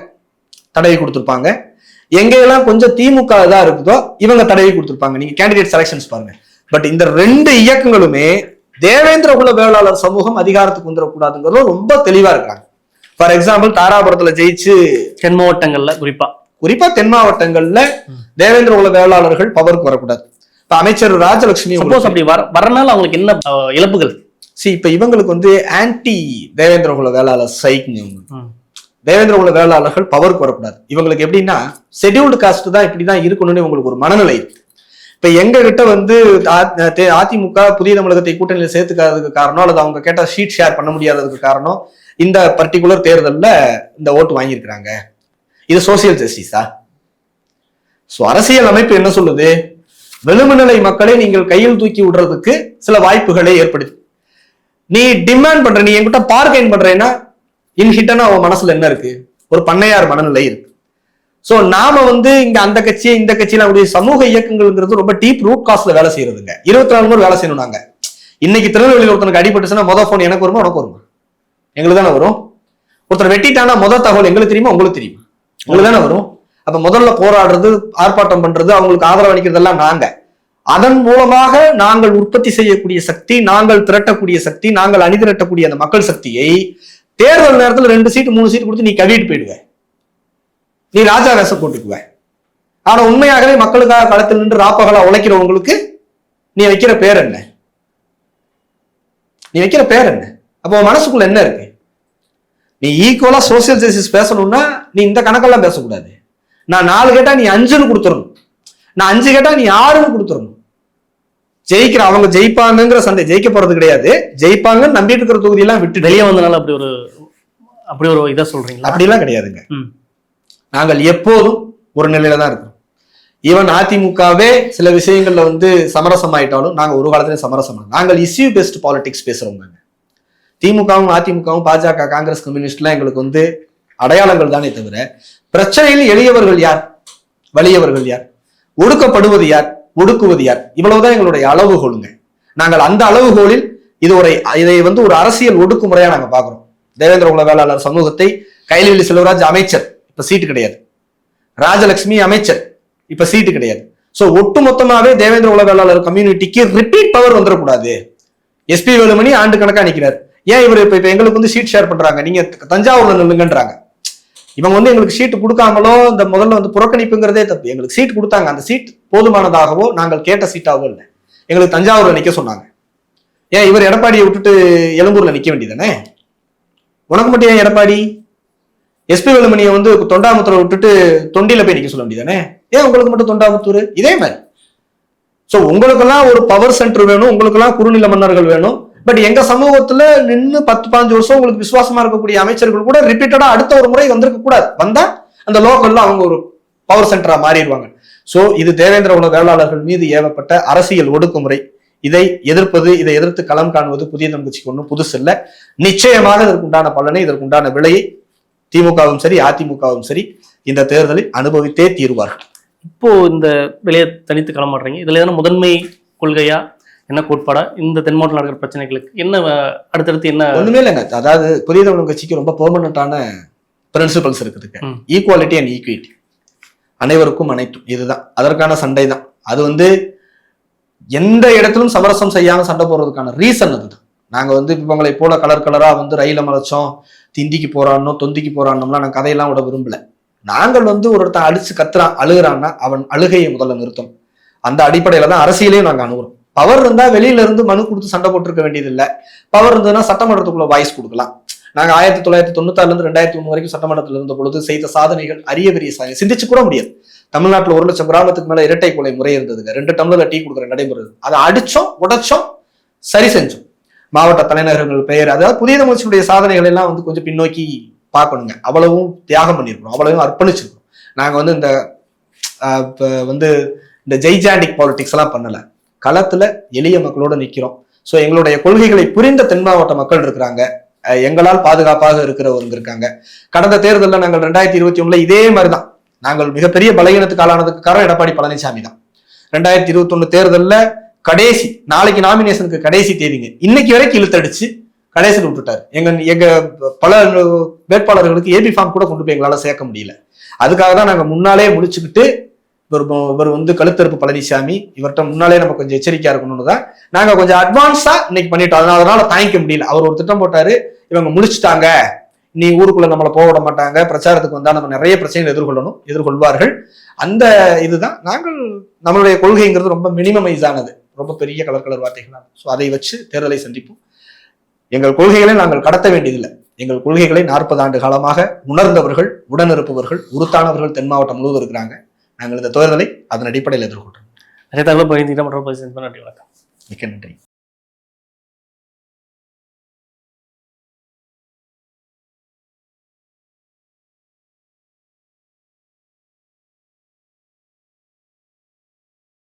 தடவி கொடுத்துருப்பாங்க. எங்கெல்லாம் கொஞ்சம் திமுக தான் இருக்குதோ இவங்க தடவி கொடுத்துருப்பாங்க. நீங்க கேண்டிடேட் செலக்ஷன்ஸ் பாருங்க. பட் இந்த 2 இயக்கங்களுமே தேவேந்திர குல வேளாளர் சமூகம் அதிகாரத்துக்கு வந்துடக்கூடாதுங்கிறது ரொம்ப தெளிவா இருக்காங்க. ஃபார் எக்ஸாம்பிள் தாராபுரத்துல ஜெயிச்சு தென் மாவட்டங்கள்ல குறிப்பா தென் மாவட்டங்கள்ல தேவேந்திர குல வேளாளர்கள் பவருக்கு வரக்கூடாது. இப்ப அமைச்சர் ராஜலட்சுமி அப்படி வரனால அவங்களுக்கு என்ன இழப்புகள்? இப்ப இவங்களுக்கு வந்து ஆன்டி தேவேந்திர குல வேளாளர் சைக்னு, தேவேந்திர குல வேளாளர்கள் பவருக்கு வரக்கூடாது. இவங்களுக்கு எப்படின்னா ஷெட்யூல்டு காஸ்ட் தான் இப்படிதான் இருக்கணும்னு இவங்களுக்கு ஒரு மனநிலை இருக்கு. இப்ப எங்க கிட்ட வந்து அதிமுக புதிய தமிழகத்தை கூட்டணியில சேர்த்துக்காததுக்கு காரணம், அல்லது அவங்க கேட்ட ஷீட் ஷேர் பண்ண முடியாததுக்கு காரணம், இந்த பர்டிகுலர் தேர்தல்ல இந்த ஓட்டு வாங்கியிருக்கிறாங்க. இது சோசியல் ஜஸ்டிஸா? அரசியல் அமைப்பு என்ன சொல்லுது? வெளுமநிலை மக்களை நீங்கள் கையில் தூக்கி விடுறதுக்கு சில வாய்ப்புகளை ஏற்படுது. நீ டிமாண்ட் பண்ற, நீ என்கிட்ட பார்கெயின் பண்றேன்னா இன்ஹிட்டனா அவன் மனசுல என்ன இருக்கு? ஒரு பண்ணையார் மனநிலை இருக்கு. சோ நாம வந்து இங்க அந்த கட்சியை இந்த கட்சியில சமூக இயக்கங்கள்ங்கிறது ரொம்ப டீப் ரூட் காஸ்ட்ல வேலை செய்யறதுங்க. 24 மணி வேலை செய்யணும். நாங்க இன்னைக்கு திருநெல்வேலியில் ஒருத்தனுக்கு அடிபட்டுச்சுன்னா மொதல் போன் எனக்கு வருமா உனக்கு வருமா? எங்களுக்கு தானே வரும். ஒருத்தர் வெட்டிட்டானா முதல் தகவல் எங்களுக்கு தெரியுமா உங்களுக்கு தெரியுமா? உங்களுக்கு தானே வரும். அப்ப முதல்ல போராடுறது, ஆர்ப்பாட்டம் பண்றது, அவங்களுக்கு ஆதரவு அளிக்கிறதெல்லாம் நாங்க. அதன் மூலமாக நாங்கள் உற்பத்தி செய்யக்கூடிய சக்தி, நாங்கள் திரட்டக்கூடிய சக்தி, நாங்கள் அணிதிரட்டக்கூடிய அந்த மக்கள் சக்தியை தேர்தல் நேரத்தில் 2 சீட்டு 3 சீட்டு கொடுத்து நீ கவிட்டு போயிடுவ, நீ ராஜா வேஷம் போட்டுக்குவ. ஆனா உண்மையாகவே மக்களுக்காக களத்தில் நின்று ராப்பகலா உழைக்கிறவங்களுக்கு நீ வைக்கிற பேர் என்ன? நீ வைக்கிற பேர் என்ன? அப்போ மனசுக்குள்ள என்ன இருக்கு? நீ ஈக்குவலா சோசியல் ஜஸ்டிஸ் பேசணும்னா நீ இந்த கணக்கெல்லாம் பேசக்கூடாது. நான் 4 கேட்டா நீ 5ன்னு கொடுத்துடணும், நான் 5 கேட்டா நீ 6ன்னு கொடுத்துடணும். ஜெயிக்கிற அவங்க ஜெயிப்பாங்கிற சந்தை ஜெயிக்க போறது கிடையாது. ஜெயிப்பாங்கன்னு நம்பிட்டு இருக்கிற தொகுதியெல்லாம் விட்டு வெளியே வந்தனால அப்படி ஒரு இதை சொல்றீங்க? அப்படிலாம் கிடையாதுங்க. நாங்கள் எப்போதும் ஒரு நிலையில தான் இருக்கோம். ஈவன் அதிமுகவே சில விஷயங்கள்ல வந்து சமரசம் ஆயிட்டாலும் நாங்க ஒரு காலத்துல சமரசம். நாங்கள் இஷ்யூ பேஸ்ட் பாலிடிக்ஸ் பேசுறோம். திமுகவும் அதிமுகவும் பாஜக காங்கிரஸ் கம்யூனிஸ்ட் எல்லாம் எங்களுக்கு வந்து அடையாளங்கள் தானே தவிர பிரச்சனையில் எளியவர்கள் யார், வலியவர்கள் யார், ஒடுக்கப்படுவது யார், ஒடுக்குவது யார், இவ்வளவுதான் எங்களுடைய அளவுகோலுங்க. நாங்கள் அந்த அளவுகோலில் இதை வந்து ஒரு அரசியல் ஒடுக்குமுறையா நாங்க பாக்குறோம். தேவேந்திர குல வேளாளர் சமூகத்தை கைலிவெளி செல்வராஜ் அமைச்சர், இப்ப சீட்டு கிடையாது. ராஜலட்சுமி அமைச்சர், இப்ப சீட்டு கிடையாது. சோ ஒட்டு மொத்தமாவே தேவேந்திர குல வேளாளர் கம்யூனிட்டிக்கு ரிப்பீட் பவர் வந்துடக்கூடாது. எஸ்பி வேலுமணி ஆண்டு கணக்கா நிக்கிறார். ஏன் இவர் இப்ப எங்களுக்கு வந்து சீட் ஷேர் பண்றாங்க, நீங்க தஞ்சாவூர்ல நில்லுங்கன்றாங்க. இவங்க வந்து எங்களுக்கு சீட்டு கொடுக்காமலோ இந்த முதல்ல வந்து புறக்கணிப்புங்கிறதே தப்பு. எங்களுக்கு சீட் கொடுத்தாங்க, அந்த சீட் போதுமானதாகவோ நாங்கள் கேட்ட சீட்டாவோ இல்லை, எங்களுக்கு தஞ்சாவூர்ல நிக்க சொன்னாங்க. ஏன் இவர் எடப்பாடியை விட்டுட்டு எழும்பூர்ல நிக்க வேண்டியதானே? உனக்கு மட்டும் ஏன் எடப்பாடி? எஸ்பி வேலுமணியை வந்து தொண்டாமுத்தூரை விட்டுட்டு தொண்டியில போய் நிக்க சொல்ல வேண்டியதானே? ஏன் உங்களுக்கு மட்டும் தொண்டாமுத்தூர்? இதே மாதிரி. சோ உங்களுக்கெல்லாம் ஒரு பவர் சென்டர் வேணும், உங்களுக்கெல்லாம் குறுநில மன்னர்கள் வேணும். பட் எங்க சமூகத்துல நின்று 10-15 வருஷம் உங்களுக்கு விசுவாசமா இருக்கக்கூடிய அமைச்சர்கள் கூட ரிப்பீட்டடா அடுத்த ஒரு முறை வந்திருக்க கூடாது. வந்தா அந்த லோக்கல்ல அவங்க ஒரு பவர் சென்டரா மாறிடுவாங்க. சோ இது தேவேந்திர குல வேளாளர்கள் மீது ஏவப்பட்ட அரசியல் ஒடுக்குமுறை. இதை எதிர்ப்பது, இதை எதிர்த்து களம் காணுவது புதிய தமிழ்ச்சிக்கு ஒன்றும் புதுசு இல்லை. நிச்சயமாக இதற்குண்டான பலனை, இதற்குண்டான விலையை திமுகவும் சரி அதிமுகவும் சரி இந்த தேர்தலில் அனுபவித்தே தீர்வார்கள். இப்போ இந்த விலையை தனித்து களமாடுறீங்க, இதுல எதனா முதன்மை கொள்கையா என்ன கோட்பாடா இந்த தென் மாவட்டத்தில் நடக்கிற பிரச்சனைகளுக்கு என்ன அடுத்தடுத்து என்ன? ஒண்ணுமே இல்லைங்க. அதாவது புதிய தமிழ் கட்சிக்கு ரொம்ப பெர்மனண்டான பிரின்சிபல்ஸ் இருக்குதுங்க. ஈக்குவாலிட்டி அண்ட் ஈக்விட்டி, அனைவருக்கும் அனைத்தும், இதுதான் அதற்கான சண்டை தான். அது வந்து எந்த இடத்திலும் சமரசம் செய்யாம சண்டை போடுறதுக்கான ரீசன் அதுதான். நாங்க வந்து இவங்களை போல கலர் கலரா வந்து ரயில மறைச்சோம், திண்டிக்கு போறானோ தொந்திக்கு போறானோம்லாம் நான் கதையெல்லாம் விட விரும்பல. நாங்கள் வந்து ஒருத்தன் அடிச்சு கத்துறான், அழுகுறான்னா அவன் அழுகையை முதல்ல நிறுத்தணும். அந்த அடிப்படையில தான் அரசியலையும் நாங்க அணுகுறோம். பவர் இருந்தா வெளியில இருந்து மனு கொடுத்து சண்டை போட்டுருக்க வேண்டியது இல்லை. பவர் இருந்ததுன்னா சட்டமன்றத்துக்குள்ள வாய்ஸ் கொடுக்கலாம். நாங்க 1996 இருந்து 2003 வரைக்கும் சட்டமன்றத்தில் இருந்த பொழுது செய்த சாதனைகள் அரிய பெரிய சாதனை, சிந்திச்சு கூட முடியாது. தமிழ்நாட்டில் 1 லட்சம் கிராமத்துக்கு மேல இரட்டை கொலை முறை இருந்ததுங்க. 2 டம்ளர்ல டீ கொடுக்குற நடைமுறை. அதை அடிச்சோம், உடைச்சோம், சரி செஞ்சோம். மாவட்ட தலைநகரங்கள் பெயர், அதாவது புதிய தமிழ்ச்சியுடைய சாதனைகள் எல்லாம் வந்து கொஞ்சம் பின்னோக்கி பார்க்கணுங்க. அவ்வளவும் தியாகம் பண்ணியிருக்கிறோம், அவ்வளவும் அர்ப்பணிச்சிருக்கோம். நாங்க வந்து இந்த ஜெய்ஜாண்டிக் பாலிடிக்ஸ் எல்லாம் பண்ணல. களத்துல எளிய மக்களோட நிக்கிறோம். சோ எங்களுடைய கொள்கைகளை புரிந்த தென் மாவட்ட மக்கள் இருக்கிறாங்க, எங்களால் பாதுகாப்பாக இருக்கிறவங்க இருக்காங்க. கடந்த தேர்தலில் நாங்கள் 2021 இதே மாதிரிதான் நாங்கள் மிகப்பெரிய பலகீனத்துக்கு ஆளானதுக்கு காரணம் எடப்பாடி பழனிசாமி தான். 2021 தேர்தலில் கடைசி நாளைக்கு நாமினேஷனுக்கு கடைசி தேதிங்க, இன்னைக்கு வரைக்கும் இழுத்தடிச்சு கடைசியில் விட்டுட்டாரு. எங்க பல வேட்பாளர்களுக்கு ஏபி ஃபார்ம் கூட கொண்டு போய் எங்களால சேர்க்க முடியல. அதுக்காக தான் நாங்க முன்னாலே முடிச்சுக்கிட்டு இவர் வந்து கழுத்தறுப்பு பழனிசாமி, இவர்கிட்ட முன்னாலே நம்ம கொஞ்சம் எச்சரிக்கையா இருக்கணும்னு தான் நாங்க கொஞ்சம் அட்வான்ஸா இன்னைக்கு பண்ணிட்டோம். அதனால தாங்கிக்க முடியல. அவர் ஒரு திட்டம் போட்டாரு, இவங்க முடிச்சுட்டாங்க, நீ ஊருக்குள்ள நம்மளை போக விட மாட்டாங்க, பிரச்சாரத்துக்கு வந்தா நம்ம நிறைய பிரச்சனைகள் எதிர்கொள்வார்கள். அந்த இதுதான் நாங்கள், நம்மளுடைய கொள்கைங்கிறது ரொம்ப மினிமமைஸ் ஆனது, ரொம்ப பெரிய கலர் வார்த்தைகள். ஸோ அதை வச்சு தேர்தலை சந்திப்போம். எங்கள் கொள்கைகளை நாங்கள் கடத்த வேண்டியதில்லை. எங்கள் கொள்கைகளை 40 ஆண்டு காலமாக உணர்ந்தவர்கள், உடனிருப்பவர்கள், உறுத்தானவர்கள் தென் மாவட்டம் முழுவதும் இருக்கிறாங்க. நாங்கள் இந்த தேர்தலை அதன் அடிப்படையில் எதிர்கொள்றோம். நிறைய தகவல் பகிர்ந்துக்கிட்ட மற்றும் நன்றி. வணக்கம். மிக்க நன்றி.